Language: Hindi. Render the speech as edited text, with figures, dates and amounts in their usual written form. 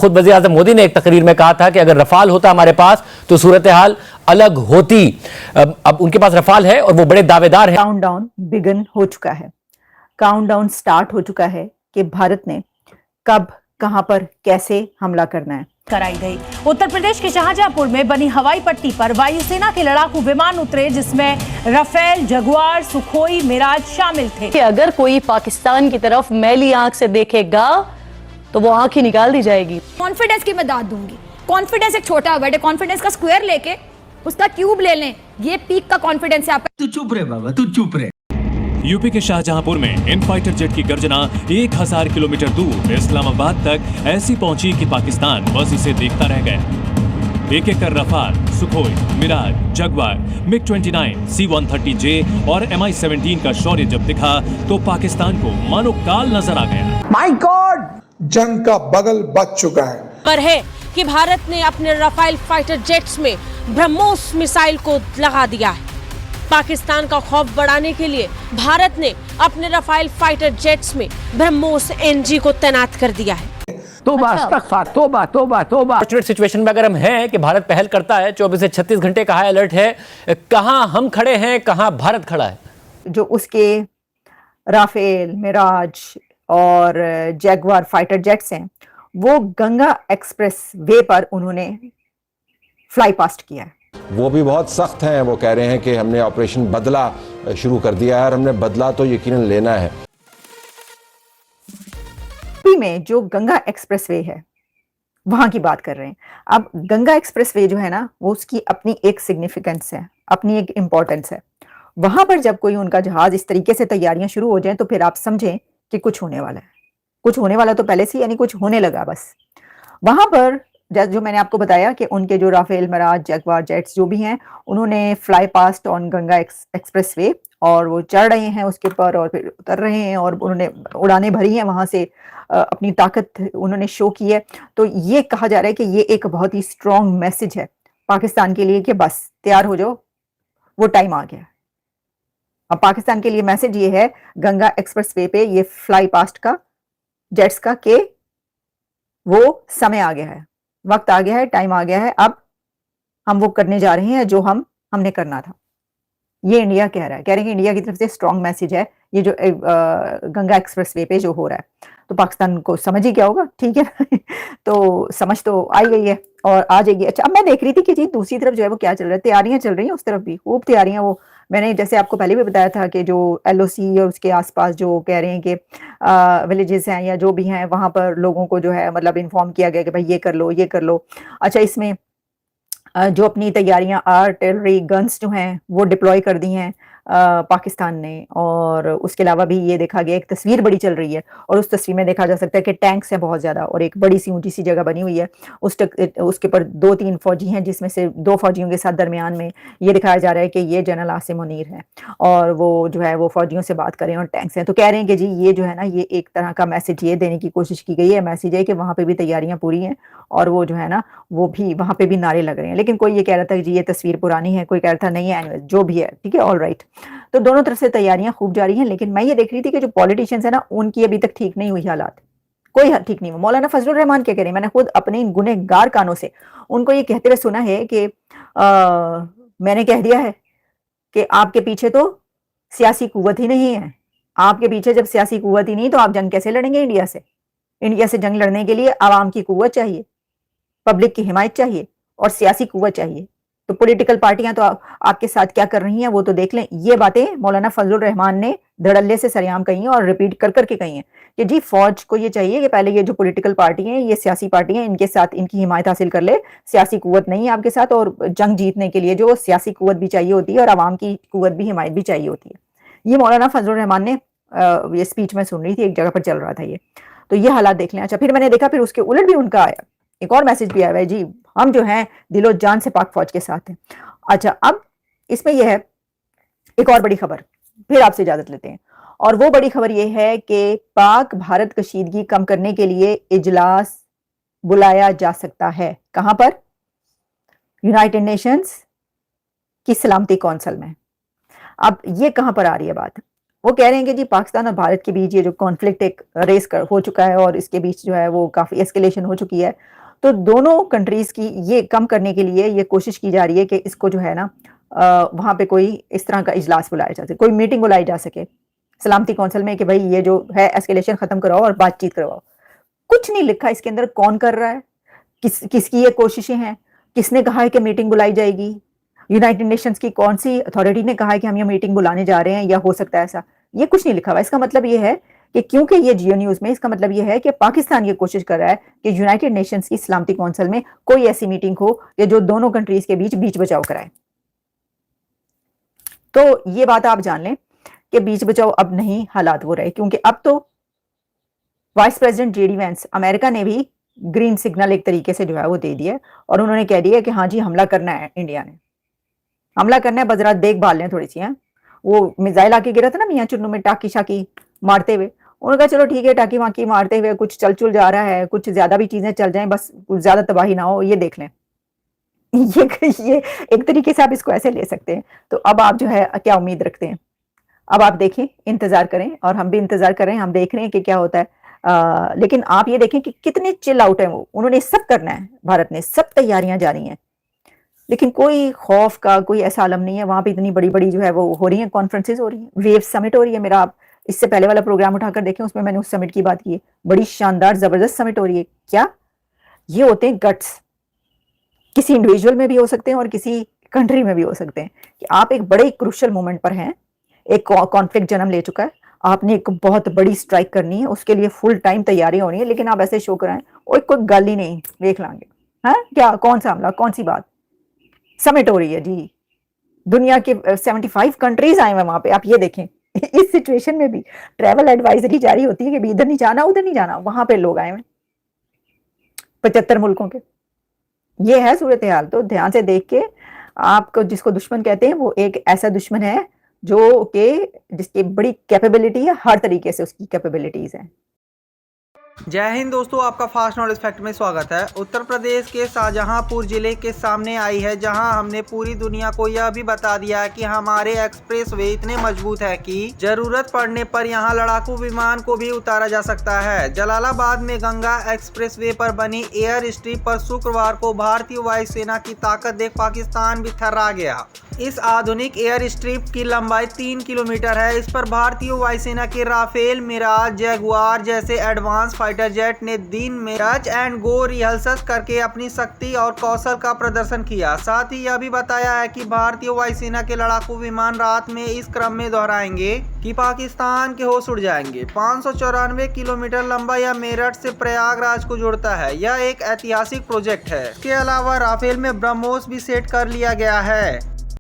खुद वज़ीर आज़म मोदी ने एक तकरीर में कहा था कि अगर रफाल होता हमारे पास तो सूरत हाल अलग होती। अब उनके पास रफाल है और वो बड़े दावेदार हैं। काउंटडाउन बिगन हो चुका है, काउंटडाउन स्टार्ट हो चुका है कि भारत ने कब, कहां पर, कैसे हमला करना है। कराई गई। उत्तर प्रदेश के शाहजहांपुर में बनी हवाई पट्टी पर वायुसेना के लड़ाकू विमान उतरे, जिसमें राफेल, जगुआर, सुखोई, मिराज शामिल थे। कि अगर कोई पाकिस्तान की तरफ मैली आंख से देखेगा तो वो आंख ही निकाल दी जाएगी। कॉन्फिडेंस की मैं दाद दूंगी। कॉन्फिडेंस एक छोटा वर्ड है, कॉन्फिडेंस का स्क्वायर लेके उसका क्यूब ले लें, ये पीक का कॉन्फिडेंस है आपका। तू चुप रहे बाबा, तू चुप रहे। यूपी के शाहजहांपुर में इन फाइटर जेट की गर्जना 1000 किलोमीटर दूर इस्लामाबाद तक ऐसी पहुंची कि पाकिस्तान बस इसे देखता रह गया। एक एक कर Rafale, Sukhoi, Miraj, Jaguar, MiG-29, C-130J और MI-17 का शौर्य जब दिखा तो पाकिस्तान को मानो काल नजर आ गया। माय गॉड, जंग का बगल बच चुका है। पर है कि भारत ने अपने राफेल फाइटर जेट्स में ब्रह्मोस मिसाइल को लगा दिया है। पाकिस्तान का खौफ बढ़ाने के लिए भारत ने अपने राफेल फाइटर जेट्स में ब्रह्मोस NG को तैनात कर दिया है। तौबा, इस्तग़फ़ार, तौबा तौबा तौबा। सिचुएशन में अगर हम हैं कि भारत पहल करता है, 24 से 36 घंटे का हाई अलर्ट है, कहां हम खड़े हैं, कहां भारत खड़ा है। जो उसके राफेल, मिराज और जैगवार फाइटर जेट्स हैं, वो गंगा एक्सप्रेस वे पर उन्होंने फ्लाई पास्ट किया है। वो भी बहुत सख्त हैं। वो कह रहे हैं कि हमने ऑपरेशन बदला शुरू कर दिया है और हमने बदला तो यकीनन लेना है। में जो गंगा एक्सप्रेसवे है वहां की बात कर रहे हैं। अब गंगा एक्सप्रेसवे जो है ना, वो उसकी अपनी एक सिग्निफिकेंस है, अपनी एक इंपॉर्टेंस है। वहां पर जब कोई उनका जहाज इस तरीके से तैयारियां शुरू हो जाएं तो फिर आप समझें कि कुछ होने वाला है। कुछ होने वाला तो पहले से, यानी कुछ होने लगा बस। वहां पर जो मैंने आपको बताया कि उनके जो राफेल, मिराज, जगुआर जेट्स जो भी हैं, उन्होंने fly past on Ganga expressway और वो चढ़ रहे हैं उसके ऊपर और फिर उतर रहे हैं और उन्होंने उड़ानें भरी हैं, वहां से अपनी ताकत उन्होंने शो की है। तो ये कहा जा रहा है कि ये एक बहुत ही स्ट्रॉन्ग मैसेज है पाकिस्तान के लिए कि बस तैयार हो जाओ, वो टाइम आ गया। अब पाकिस्तान के लिए मैसेज ये है गंगा एक्सप्रेसवे पे ये फ्लाई पास्ट का जेट्स का कि वो समय आ गया है, वक्त आ गया है, टाइम आ गया है, अब हम वो करने जा रहे हैं जो हमने करना था। ये इंडिया कह रहा है, कह रहे हैं कि इंडिया की तरफ से स्ट्रॉन्ग मैसेज है ये जो गंगा एक्सप्रेसवे पे जो हो रहा है। तो पाकिस्तान को समझ ही क्या होगा, ठीक है। तो समझ तो आई गई है और आ जाएगी। अच्छा, अब मैं देख रही थी कि जी दूसरी तरफ जो है वो क्या चल रहा है, तैयारियां चल रही हैं उस तरफ भी, खूब तैयारियां। वो मैंने जैसे आपको पहले भी बताया था कि जो LOC और उसके आसपास जो कह रहे हैं कि विलेजेस हैं या जो भी हैं, वहां पर लोगों को जो है मतलब इन्फॉर्म किया गया कि भाई ये कर लो, ये कर लो। अच्छा, इसमें जो अपनी तैयारियां, आर्टिलरी गन्स जो हैं वो डिप्लॉय कर दी हैं पाकिस्तान ने। और उसके अलावा भी ये देखा गया, एक तस्वीर बड़ी चल रही है और उस तस्वीर में देखा जा सकता है कि टैंक्स हैं बहुत ज़्यादा और एक बड़ी सी ऊंची सी जगह बनी हुई है। उसके ऊपर 2-3 फौजी हैं, जिसमें से 2 फौजियों के साथ दरमियान में ये दिखाया जा रहा है कि ये जनरल आसिम मुनीर हैं और वो जो है वो फौजियों से बात करें और टैंक्स हैं। तो कह रहे हैं कि जी ये जो है ना, ये एक तरह का मैसेज ये देने की कोशिश की गई है, मैसेज है कि वहाँ पर भी तैयारियाँ पूरी हैं और वो जो है ना वो भी वहाँ पर भी नारे लग रहे हैं। लेकिन कोई ये कह रहा था कि जी ये तस्वीर पुरानी है, कोई कह रहा था नहीं है, जो भी है ठीक है, ऑल राइट। तो दोनों तरफ से तैयारियां खूब जारी हैं। लेकिन मैं ये देख रही थी कि जो पॉलिटिशियंस है ना, उनकी अभी तक ठीक नहीं हुई हालात, कोई हद ठीक नहीं हुआ। मौलाना फजलुर रहमान क्या कह रहे हैं, मैंने खुद अपने इन गुनहगार कानों से उनको ये कहते हुए सुना है कि मैंने कह दिया है कि आपके पीछे तो सियासी कुव्वत ही नहीं है। आपके पीछे जब सियासी कुव्वत ही नहीं तो आप जंग कैसे लड़ेंगे इंडिया से? इंडिया से जंग लड़ने के लिए आवाम की कुव्वत चाहिए, पब्लिक की हिमायत चाहिए और सियासी कुव्वत चाहिए। तो पॉलिटिकल पार्टियां तो आपके साथ क्या कर रही हैं वो तो देख लें। ये बातें मौलाना फजलुर रहमान ने धड़ल्ले से सरेआम कही हैं और रिपीट कर करके कही हैं कि जी फौज को ये चाहिए कि पहले ये जो पॉलिटिकल पार्टी हैं, ये सियासी पार्टी हैं, इनके साथ इनकी हिमायत हासिल कर ले। सियासी कुव्वत नहीं है आपके साथ और जंग जीतने के लिए जो सियासी कुव्वत भी चाहिए होती है और आवाम की कुव्वत भी, हिमायत भी चाहिए होती है। ये मौलाना फजलुर रहमान ने ये स्पीच में सुन रही थी, एक जगह पर चल रहा था ये। तो ये हालात देख लें। अच्छा, फिर मैंने देखा फिर उसके उलट भी उनका आया, एक और मैसेज भी आया है, जी हम जो हैं दिलो जान से पाक फौज के साथ हैं। अच्छा, अब इसमें यह है एक और बड़ी खबर, फिर आपसे इजाजत लेते हैं। और वो बड़ी खबर यह है कि पाक भारत कशीदगी कम करने के लिए इजलास बुलाया जा सकता है। कहां पर? यूनाइटेड नेशंस की सलामती कौंसिल में। अब ये कहां पर आ रही है बात? वो कह रहे हैं कि जी पाकिस्तान और भारत के बीच ये जो कॉन्फ्लिक्ट एक रेस हो चुका है और इसके बीच जो है वो काफ़ी एस्केलेशन हो चुकी है, तो दोनों कंट्रीज़ की ये कम करने के लिए ये कोशिश की जा रही है कि इसको जो है ना वहाँ पे कोई इस तरह का इजलास बुलाया जा सके, कोई मीटिंग बुलाई जा सके सलामती कौंसिल में कि भाई ये जो है एस्केलेशन ख़त्म करवाओ और बातचीत करवाओ। कुछ नहीं लिखा इसके अंदर, कौन कर रहा है, किसकी ये कोशिशें हैं, किसने कहा है कि मीटिंग बुलाई जाएगी, यूनाइटेड नेशंस की कौन सी अथॉरिटी ने कहा है कि हम ये मीटिंग बुलाने जा रहे हैं या हो सकता है ऐसा, ये कुछ नहीं लिखा हुआ। इसका मतलब ये है कि क्योंकि ये जियो न्यूज़ में, इसका मतलब ये है कि पाकिस्तान ये कोशिश कर रहा है कि यूनाइटेड नेशंस की सलामती कौंसिल में कोई ऐसी मीटिंग हो कि जो दोनों कंट्रीज के बीच बचाव कराए। तो ये बात आप जान लें कि बीच बचाव अब नहीं हालात हो रहे, क्योंकि अब तो vice president JD Vance America ने भी ग्रीन सिग्नल एक तरीके से जो है वो दे दिया और उन्होंने कह दिया कि हाँ जी हमला करना है, इंडिया ने हमला करना है, बस जरा देखभाल लें थोड़ी सी। वो मिसाइल आके गिरा था ना मियाँ चुन्नू में टाकी शाकी मारते हुए, उन्होंने कहा चलो ठीक है टाकी वाकी मारते हुए कुछ चल जा रहा है, कुछ ज्यादा भी चीजें चल जाएं, बस कुछ ज्यादा तबाही ना हो, ये देख लें। ये एक तरीके से आप इसको ऐसे ले सकते हैं। तो अब आप जो है क्या उम्मीद रखते हैं, अब आप देखें, इंतजार करें और हम भी इंतजार कर रहे हैं, हम देख रहे हैं कि क्या होता है। लेकिन आप ये देखें कि कितने चिल आउट है वो, उन्होंने सब करना है, भारत ने सब तैयारियां जारी हैं, लेकिन कोई खौफ का कोई ऐसा आलम नहीं है। वहां पे इतनी बड़ी बड़ी जो है वो हो रही है, कॉन्फ्रेंसेज हो रही है, वेव समिट हो रही है। मेरा आप इससे पहले वाला प्रोग्राम उठाकर देखें, उसमें मैंने उस समिट की बात की है, बड़ी शानदार जबरदस्त समिट हो रही है। क्या ये होते हैं गट्स, किसी इंडिविजुअल में भी हो सकते हैं और किसी कंट्री में भी हो सकते हैं कि आप एक बड़े क्रूशियल मोमेंट पर हैं, एक कॉन्फ्लिक्ट जन्म ले चुका है, आपने एक बहुत बड़ी स्ट्राइक करनी है, उसके लिए फुल टाइम तैयारी होनी है, लेकिन आप ऐसे शो कराएं और कोई गल ही नहीं, देख लांगे हैं क्या, कौन सा हमला, कौन सी बात, समिट हो रही है जी, दुनिया के 75 कंट्रीज आए हुए वहां पे। आप ये देखें इस सिचुएशन में भी ट्रैवल एडवाइजरी जारी होती है कि इधर नहीं जाना उधर नहीं जाना, वहां पे लोग आए हुए 75 मुल्कों के। ये है सूरत हाल। तो ध्यान से देख के, आपको जिसको दुश्मन कहते हैं वो एक ऐसा दुश्मन है जो कि जिसकी बड़ी कैपेबिलिटी है, हर तरीके से उसकी कैपेबिलिटीज हैं। जय हिंद दोस्तों, आपका फास्ट नॉलेज फैक्ट में स्वागत है। उत्तर प्रदेश के शाहजहांपुर जिले के सामने आई है, जहां हमने पूरी दुनिया को यह भी बता दिया है कि हमारे एक्सप्रेसवे इतने मजबूत है कि जरूरत पड़ने पर यहां लड़ाकू विमान को भी उतारा जा सकता है। जलालाबाद में गंगा एक्सप्रेसवे पर बनी एयर स्ट्रिप पर शुक्रवार को भारतीय वायुसेना की ताकत देख पाकिस्तान भी थर्रा गया। इस आधुनिक एयर स्ट्रिप की लंबाई 3 किलोमीटर है। इस पर भारतीय वायुसेना के राफेल, मिराज, जैगुआर जैसे एडवांस फाइटर जेट ने दिन में टच एंड गो रिहर्सल्स करके अपनी शक्ति और कौशल का प्रदर्शन किया। साथ ही यह भी बताया है कि भारतीय वायुसेना के लड़ाकू विमान रात में इस क्रम में दोहराएंगे कि पाकिस्तान के होश उड़ जाएंगे। 594 किलोमीटर लंबा यह मेरठ से प्रयागराज को जोड़ता है। यह एक ऐतिहासिक प्रोजेक्ट है। इसके अलावा राफेल में ब्रह्मोस भी सेट कर लिया गया है।